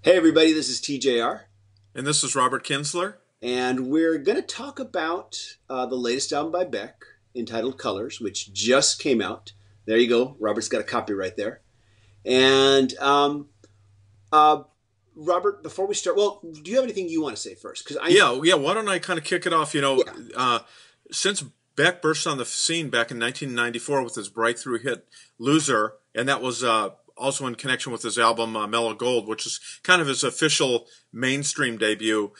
Hey everybody, this is TJR, And this is Robert Kinsler. and we're going to talk about the latest album by Beck entitled Colors, which just came out. There you go. Robert's got a copy right there. And uh, Robert, before we start, well, do you have anything you want to say first? Because I Yeah. Why don't I kind of kick it off? yeah, Since Beck burst on the scene back in 1994 with his breakthrough hit "Loser," and that was also in connection with his album "Mellow Gold," which is kind of his official mainstream debut.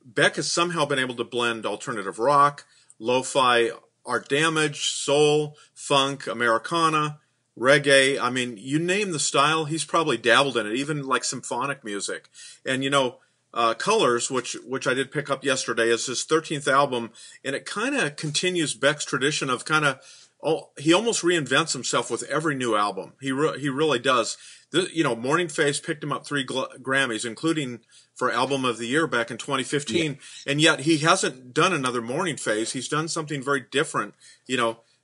Beck has somehow been able to blend alternative rock, lo-fi, art damage, soul, funk, Americana, reggae. I mean, you name the style, he's probably dabbled in it, even like symphonic music. And Colors, which I did pick up yesterday, is his 13th album, and it kind of continues Beck's tradition of he almost reinvents himself with every new album. He really does. Morning Phase picked him up three Grammys, including for Album of the Year back in 2015, yeah, and yet he hasn't done another Morning Phase. He's done something very different.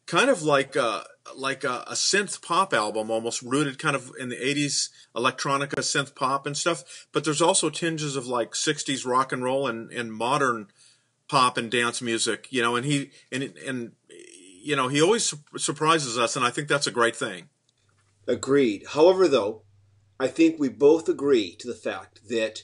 Kind of like a synth pop album, almost rooted kind of in the 80s electronica synth pop and stuff. But there's also tinges of like 60s rock and roll and modern pop and dance music. He always surprises us, and I think that's a great thing. agreed. However, though, I think we both agree to the fact that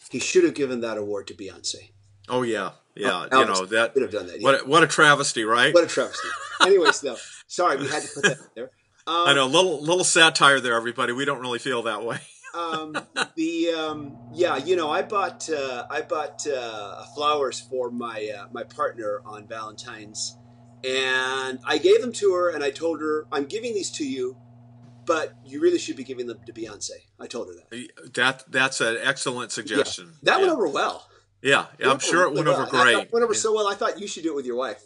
he should have given that award to Beyonce. Oh yeah, yeah. Alex That should have done that. Yeah. what a travesty, right? What a travesty. Anyways, though, sorry, we had to put that out there. I know, little satire there, everybody. We don't really feel that way. Yeah, I bought flowers for my partner on Valentine's, and I gave them to her, and I told her, I'm giving these to you, but you really should be giving them to Beyonce. I told her that. That's an excellent Yeah, suggestion. that went Yeah, over well. yeah. It I'm went over sure it really went over well. That great. went over Yeah. so well. I thought you should do it with your wife.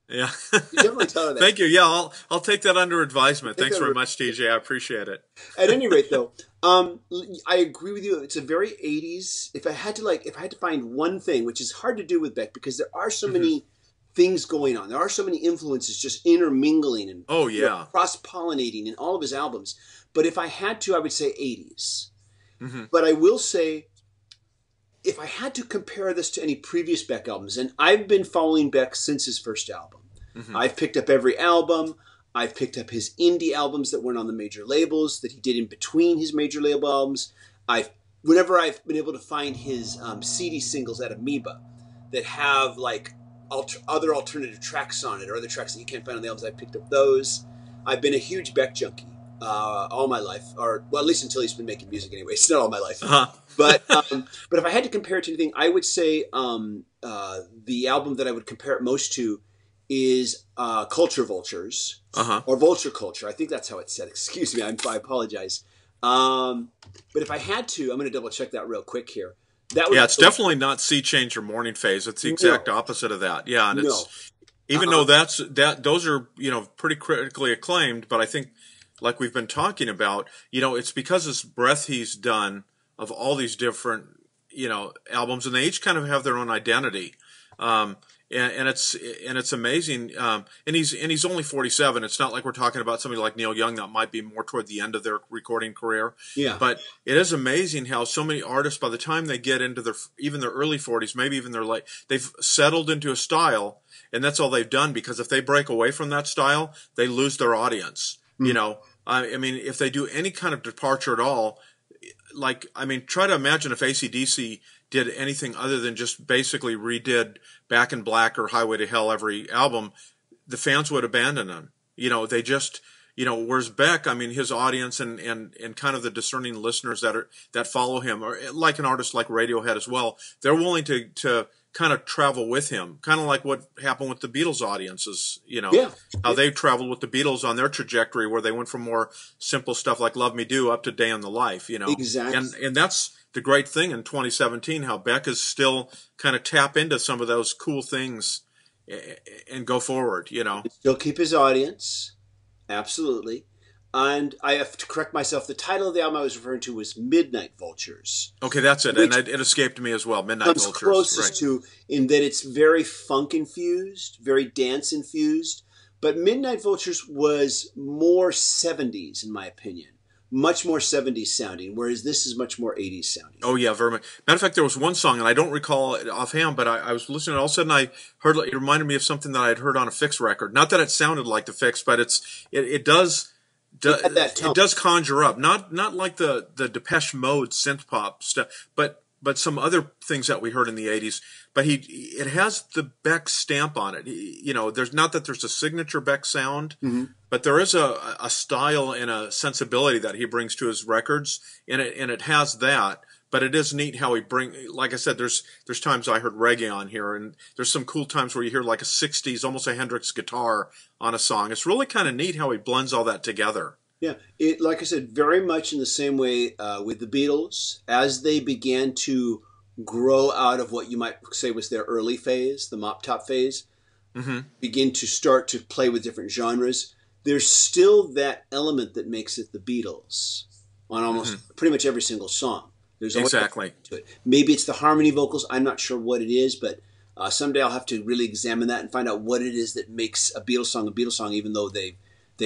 Yeah. You definitely tell her that. Thank you. Yeah, I'll take that under advisement. Take Thanks that very over. much, TJ. I appreciate it. At any rate, though, I agree with you. It's a very '80s. If I had to find one thing, which is hard to do with Beck because there are so Hmm. many things going on. There are so many influences just intermingling and Oh yeah. cross-pollinating in all of his albums. But if I had to, I would say '80s. Hmm. But I will say, if I had to compare this to any previous Beck albums, and I've been following Beck since his first album. Hmm. I've picked up every album. I've picked up his indie albums that weren't on the major labels that he did in between his major label albums. Whenever I've been able to find his CD singles at Amoeba that have like other alternative tracks on it or other tracks that you can't find on the albums, I've picked up those. I've been a huge Beck junkie all my life, or well, at least until he's been making music anyway. It's not all my life. Uh-huh. But if I had to compare it to anything, I would say the album that I would compare it most to is Culture Vultures Uh-huh. or Vulture Culture. I think that's how it's said. Excuse me, I apologize. But if I had to, I'm going to double check that real quick here. That would Yeah, it's definitely not Sea Change or Morning Phase. It's the exact no, opposite of that. Yeah, and no. it's even though those are pretty critically acclaimed, but I think like we've been talking about, it's because this breadth he's done of all these different albums, and they each kind of have their own identity. Um, and it's amazing. And he's only 47. It's not like we're talking about somebody like Neil Young that might be more toward the end of their recording career. Yeah, But it is amazing how so many artists, by the time they get into even their early 40s, maybe even their late, they've settled into a style, and that's all they've done. Because if they break away from that style, they lose their audience. mm, I mean, if they do any kind of departure at all, try to imagine if AC/DC did anything other than just basically redid Back in Black or Highway to Hell every album, the fans would abandon them. They just, whereas Beck, I mean, his audience and kind of the discerning listeners that follow him, or like an artist like Radiohead as well, they're willing to kind of travel with him, kind of like what happened with the Beatles audiences, yeah, how they traveled with the Beatles on their trajectory where they went from more simple stuff like Love Me Do up to Day in the Life, exactly. and that's the great thing in 2017, how Beck is still kind of tap into some of those cool things and go forward. Still keep his audience, absolutely. And I have to correct myself. The title of the album I was referring to was Midnight Vultures, Okay, that's it. And which it escaped me as well. Midnight comes Vultures. closest Right. to in that it's very funk infused, very dance infused. But Midnight Vultures was more '70s, in my opinion. much more 70s sounding, whereas this is much more 80s sounding. Oh yeah, very much. Matter of fact, there was one song, and I don't recall it offhand, but I was listening, and all of a sudden I heard it reminded me of something that I had heard on a Fix record. Not that it sounded like the Fix, but it does it does conjure up, not like the Depeche Mode synth pop stuff, but some other things that we heard in the 80s. But it has the Beck stamp on it. There's not that there's a signature Beck sound, but there is a style and a sensibility that he brings to his records, and it has that. But it is neat how like I said, there's times I heard reggae on here, and there's some cool times where you hear like a 60s, almost a Hendrix guitar on a song. It's really kind of neat how he blends all that together. Yeah, like I said, very much in the same way with the Beatles, as they began to grow out of what you might say was their early phase, the mop top phase, begin to start to play with different genres. There's still that element that makes it the Beatles on almost pretty much every single song. There's always exactly to it. Maybe it's the harmony vocals. I'm not sure what it is, but someday I'll have to really examine that and find out what it is that makes a Beatles song, even though they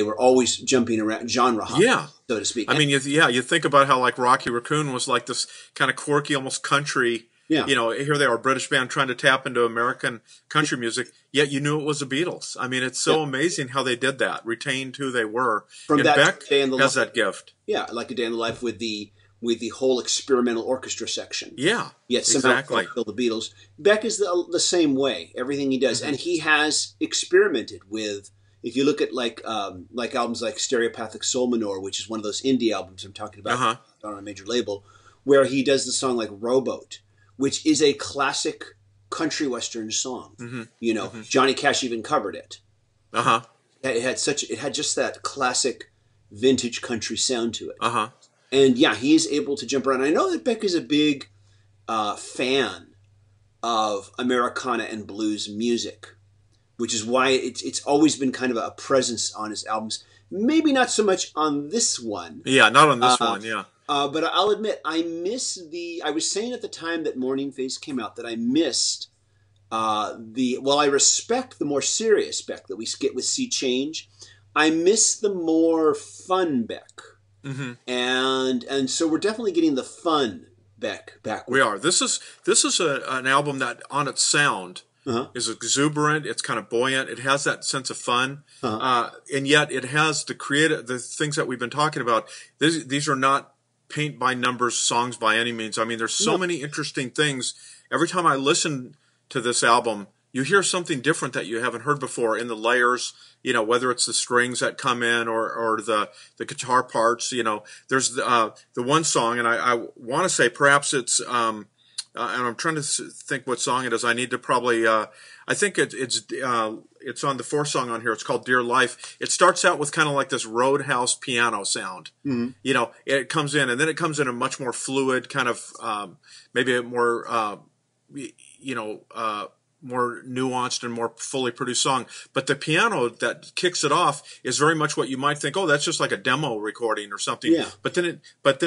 were always jumping around, genre hopping, so to speak. I mean, you think about how like Rocky Raccoon was like this kind of quirky, almost country. Yeah. Here they are, a British band trying to tap into American country music, yet you knew it was the Beatles. I mean, it's so amazing how they did that, retained who they were. From and that Beck Day in the has Life. that gift. Yeah, like A Day in the Life with the whole experimental orchestra section. Yeah, yet somehow fulfill the Beatles. Beck is the same way. Everything he does, and he has experimented with. If you look at like albums like Stereopathic Soul Manor, which is one of those indie albums I'm talking about on a major label, where he does the song like Rowboat, which is a classic country western song. Johnny Cash even covered it. It had just that classic vintage country sound to it. And yeah, he is able to jump around. I know that Beck is a big fan of Americana and blues music, which is why it's always been kind of a presence on his albums. Maybe not so much on this one. Yeah, not on this one, yeah. But I'll admit, I was saying at the time that Morning Phase came out that I missed I respect the more serious Beck that we get with Sea Change. I miss the more fun Beck. And so we're definitely getting the fun Beck back. We are. This is an album that on its sound is exuberant. It's kind of buoyant. It has that sense of fun, and yet it has the things that we've been talking about. These are not paint by numbers songs by any means. I mean, there's so many interesting things. Every time I listen to this album, you hear something different that you haven't heard before in the layers, whether it's the strings that come in or the guitar parts. There's the one song, and I want to say perhaps it's, and I'm trying to think what song it is. I need to probably, I think it's on the fourth song on here. It's called Dear Life. It starts out with kind of like this Roadhouse piano sound. It comes in, and then it comes in a much more fluid kind of, maybe a more, more nuanced and more fully produced song. But the piano that kicks it off is very much what you might think, oh, that's just like a demo recording or something. Yeah. But then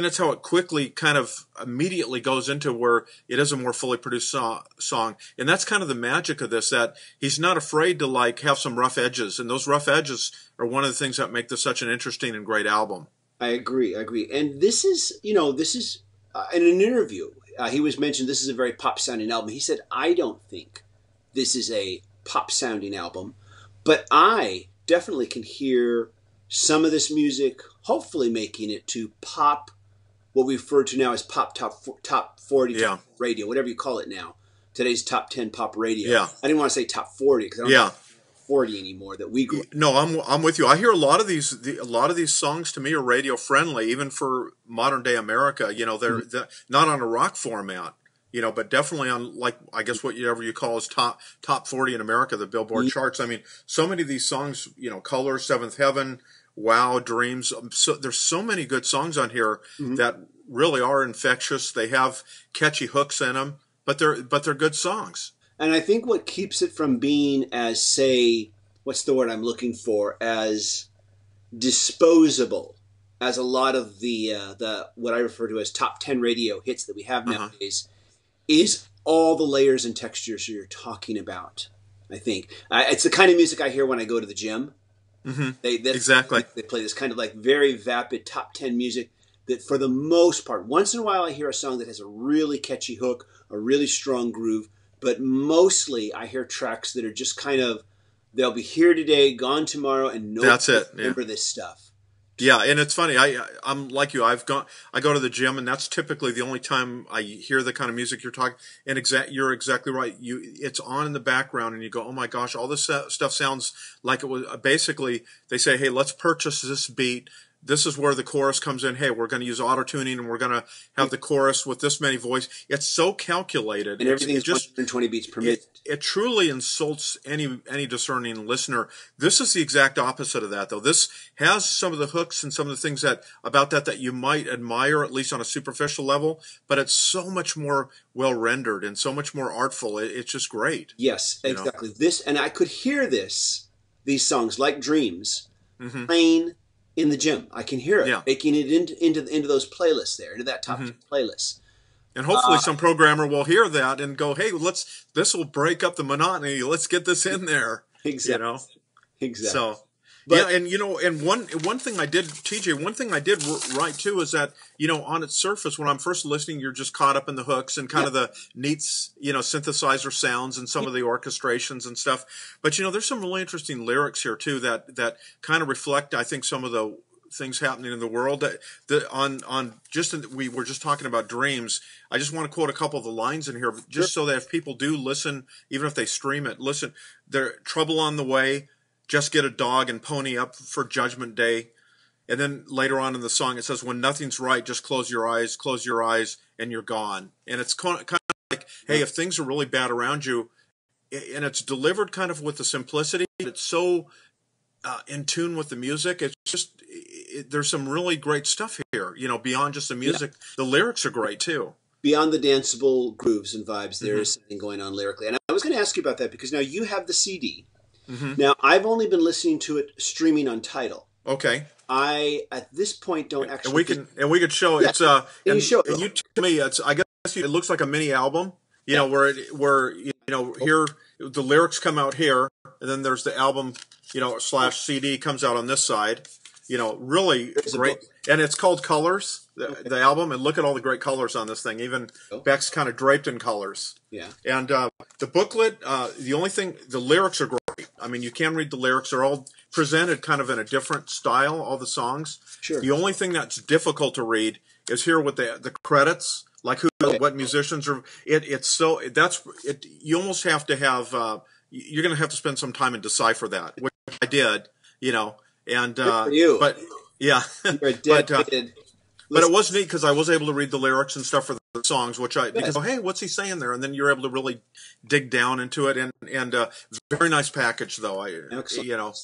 it's how it quickly kind of immediately goes into where it is a more fully produced song. And that's kind of the magic of this, that he's not afraid to like have some rough edges. And those rough edges are one of the things that make this such an interesting and great album. I agree. And this is in an interview, he was mentioned this is a very pop sounding album. He said, I don't think this is a pop-sounding album, but I definitely can hear some of this music, hopefully making it to pop, what we refer to now as pop top 40 radio, whatever you call it now. Today's top 10 pop radio. Yeah. I didn't want to say top 40 because I don't know 40 anymore that we grew up. No, I'm with you. I hear a lot of these songs to me are radio friendly, even for modern day America. They're not on a rock format. But definitely on, like, I guess whatever you call is top 40 in America, the Billboard charts. I mean, so many of these songs, Color, Seventh Heaven, Wow, Dreams. There's so many good songs on here that really are infectious. They have catchy hooks in them, but they're good songs. And I think what keeps it from being as, say, what's the word I'm looking for, as disposable as a lot of the what I refer to as top 10 radio hits that we have nowadays, is all the layers and textures you're talking about. I think it's the kind of music I hear when I go to the gym. Exactly. They play this kind of like very vapid top 10 music that for the most part, once in a while I hear a song that has a really catchy hook, a really strong groove, but mostly I hear tracks that are just kind of, they'll be here today, gone tomorrow, and nobody That's it. Yeah. remember this stuff. Yeah, and it's funny. I'm like you. I go to the gym, and that's typically the only time I hear the kind of music you're talking. And you're exactly right. It's on in the background, and you go, "Oh my gosh, all this stuff sounds like it was." Basically, they say, "Hey, let's purchase this beat. This is where the chorus comes in. Hey, we're going to use auto tuning, and we're going to have the chorus with this many voice." It's so calculated, and everything's just 120 beats per minute. It truly insults any discerning listener. This is the exact opposite of that, though. This has some of the hooks and some of the things about that you might admire, at least on a superficial level, but it's so much more well rendered and so much more artful. It's just great. Yes, exactly. This, and I could hear these songs like Dreams, playing in the gym. I can hear it making it into those playlists there, into that top 10 playlist. And hopefully some programmer will hear that and go, "Hey, this will break up the monotony. Let's get this in there." Exactly. Exactly. So, but, and and one thing I did, TJ, one thing I did right too is that, on its surface, when I'm first listening, you're just caught up in the hooks and kind of the neat, synthesizer sounds and some of the orchestrations and stuff. But, there's some really interesting lyrics here too that kind of reflect, I think, some of the things happening in the world. We were just talking about Dreams. I just want to quote a couple of the lines in here, just so that if people do listen, even if they stream it, listen. There, trouble on the way. Just get a dog and pony up for Judgment Day. And then later on in the song, it says, "When nothing's right, just close your eyes, and you're gone." And it's kind of like, hey, if things are really bad around you, and it's delivered kind of with the simplicity, it's so in tune with the music. It's just, there's some really great stuff here, beyond just the music. The lyrics are great too. Beyond the danceable grooves and vibes, there is something going on lyrically. And I was going to ask you about that because now you have the CD. Now, I've only been listening to it streaming on Tidal. Okay. I, at this point, don't actually... And we could show it's you show it. And you to me, I guess it looks like a mini album, where here the lyrics come out here, and then there's the album, / CD comes out on this side. Really great. And it's called Colors, the album, and look at all the great colors on this thing. Even Beck's kind of draped in colors. Yeah. And the booklet, the lyrics are great. I mean, you can read the lyrics. They're all presented kind of in a different style, all the songs. Sure. The only thing that's difficult to read is here with the credits, like what musicians are. You almost have to have, you're going to have to spend some time and decipher that, which I did, and, Good for you. but yeah, You're a dedicated but it was neat because I was able to read the lyrics and stuff for the songs, because hey, what's he saying there? And then you're able to really dig down into it, and very nice package though. Excellent.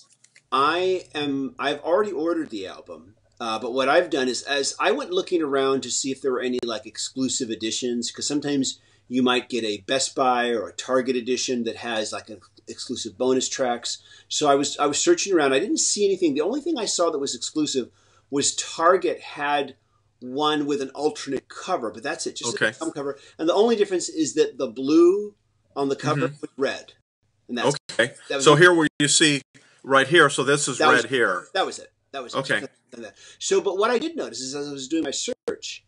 I've already ordered the album, but what I've done is, as I went looking around to see if there were any like exclusive editions, because sometimes you might get a Best Buy or a Target edition that has like exclusive bonus tracks. So I was searching around. I didn't see anything. The only thing I saw that was exclusive was Target had one with an alternate cover, but that's it. Just an album cover. And the only difference is that the blue on the cover was red. And that's okay. So here where you see right here, so this is red here. That was it. That was okay. It. So, but what I did notice is, as I was doing my search,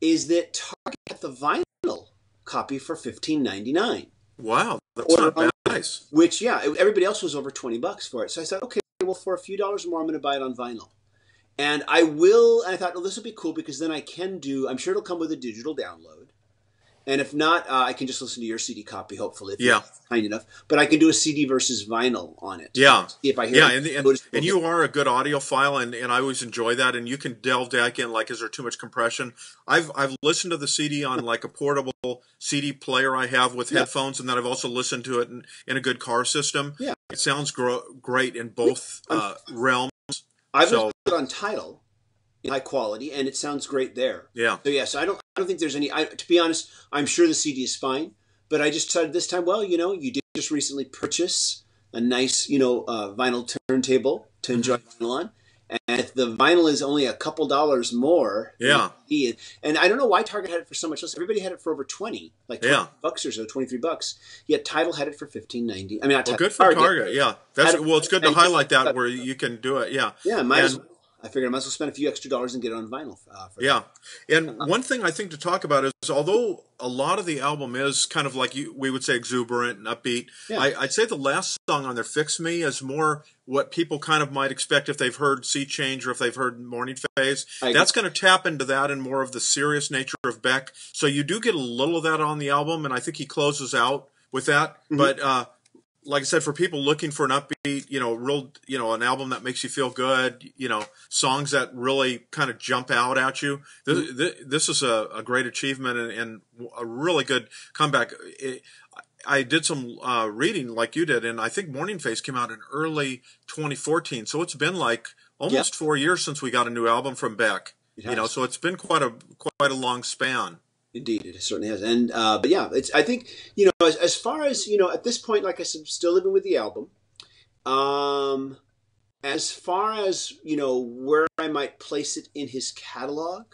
is that Target had the vinyl copy for $15.99. Wow, that's not bad. Nice. Which, everybody else was over $20 for it. So I said, okay, well, for a few dollars more, I'm going to buy it on vinyl. And I thought, this will be cool because then I can I'm sure it'll come with a digital download. And if not, I can just listen to your CD copy, hopefully, if you're kind enough. But I can do a CD versus vinyl on it. Yeah. See if I hear and you are a good audiophile, and I always enjoy that. And you can delve back in, like, is there too much compression? I've listened to the CD on, like, a portable CD player I have with headphones, and then I've also listened to it in a good car system. Yeah. It sounds great in both realms. I've listened to it on Tidal. High quality, and it sounds great there. Yeah. So I don't think there's any. To be honest, I'm sure the CD is fine, but I just decided this time. Well, you did just recently purchase a nice, vinyl turntable to enjoy vinyl on, and if the vinyl is only a couple dollars more, and I don't know why Target had it for so much less. Everybody had it for over $20, like $20 or so, $23. Yet Tidal had it for $15.90. I mean, good for Target. Yeah, it's good to highlight that where you can do it. Yeah. Yeah, might as well. I figured I might as well spend a few extra dollars and get it on vinyl for Yeah. And one thing I think to talk about is, although a lot of the album is kind of like we would say exuberant and upbeat, Yeah. I'd say the last song on there, Fix Me, is more what people kind of might expect if they've heard Sea Change or if they've heard Morning Phase. That's going to tap into that and more of the serious nature of Beck. So you do get a little of that on the album, and I think he closes out with that. Mm-hmm. But like I said, for people looking for an upbeat, an album that makes you feel good, songs that really kind of jump out at you, this is a great achievement and a really good comeback. I did some reading like you did, and I think Morning Phase came out in early 2014. So it's been like almost 4 years since we got a new album from Beck. So it's been quite a long span. Indeed, it certainly has. And but yeah, I think as far as at this point, like I said, still living with the album. As far as where I might place it in his catalog,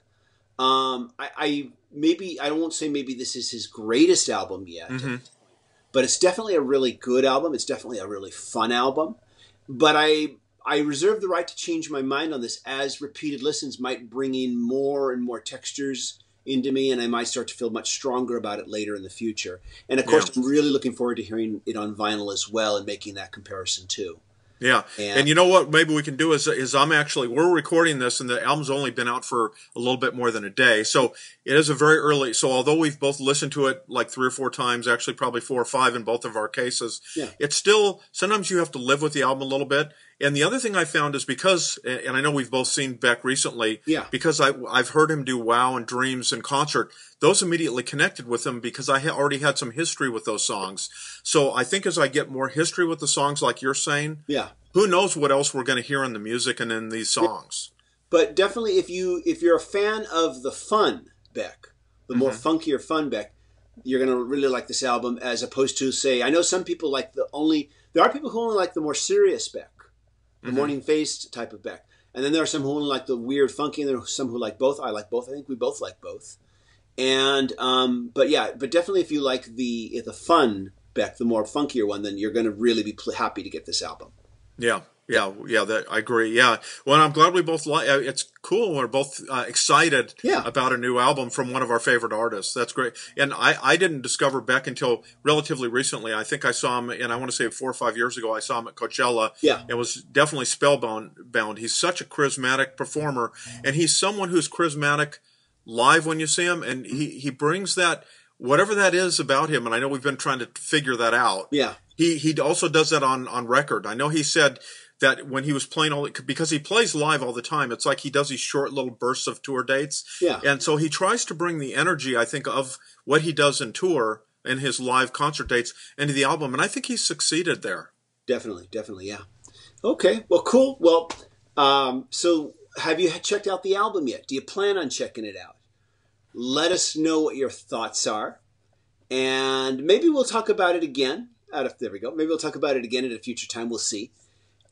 I won't say maybe this is his greatest album yet, mm-hmm. but it's definitely a really good album. It's definitely a really fun album. But I reserve the right to change my mind on this as repeated listens might bring in more and more textures into me, and I might start to feel much stronger about it later in the future. And of course, I'm really looking forward to hearing it on vinyl as well and making that comparison too. Yeah, and you know what maybe we can do is we're recording this, and the album's only been out for a little bit more than a day, so it is a very early. So although we've both listened to it like 3 or 4 times, actually probably 4 or 5 in both of our cases, it's still sometimes you have to live with the album a little bit. And the other thing I found is because, and I know we've both seen Beck recently, because I've heard him do Wow and Dreams in concert, those immediately connected with him because I already had some history with those songs. So I think as I get more history with the songs like you're saying, who knows what else we're going to hear in the music and in these songs. But definitely if you're a fan of the fun Beck, the more funkier fun Beck, you're going to really like this album as opposed to, say, I know some people like there are people who only like the more serious Beck. The Morning Phase type of Beck. And then there are some who only like the weird funky, and there are some who like both. I like both. I think we both like both. And but definitely if you like the fun Beck, the more funkier one, then you're going to really be happy to get this album. Yeah. I agree. Yeah. Well, I'm glad we both like. It's cool. We're both excited about a new album from one of our favorite artists. That's great. And I didn't discover Beck until relatively recently. I think I saw him, and I want to say 4 or 5 years ago, I saw him at Coachella. Yeah. And was definitely spellbound. He's such a charismatic performer, and he's someone who's charismatic live when you see him, and he brings that. Whatever that is about him, and I know we've been trying to figure that out. Yeah. He also does that on record. I know he said that when he was playing because he plays live all the time, it's like he does these short little bursts of tour dates. Yeah. And so he tries to bring the energy, I think, of what he does in tour and his live concert dates into the album. And I think he's succeeded there. Definitely, yeah. Okay, well, cool. Well, so have you checked out the album yet? Do you plan on checking it out? Let us know what your thoughts are. And maybe we'll talk about it again. There we go. Maybe we'll talk about it again at a future time. We'll see.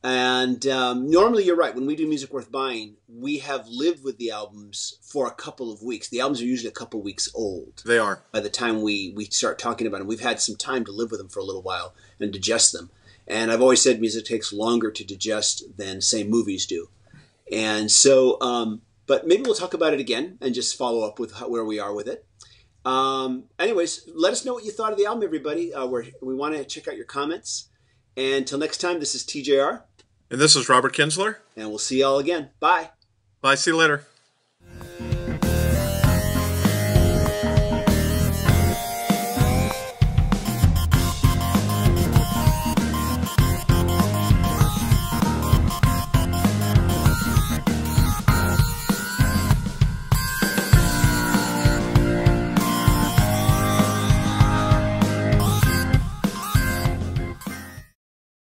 And normally, you're right. When we do Music Worth Buying, we have lived with the albums for a couple of weeks. The albums are usually a couple of weeks old. They are. By the time we start talking about them, we've had some time to live with them for a little while and digest them. And I've always said music takes longer to digest than, say, movies do. And so, but maybe we'll talk about it again and just follow up with where we are with it. Anyways, let us know what you thought of the album, everybody. We want to check out your comments. And until next time, this is TJR. And this is Robert Kinsler. And we'll see y'all again. Bye. Bye. See you later.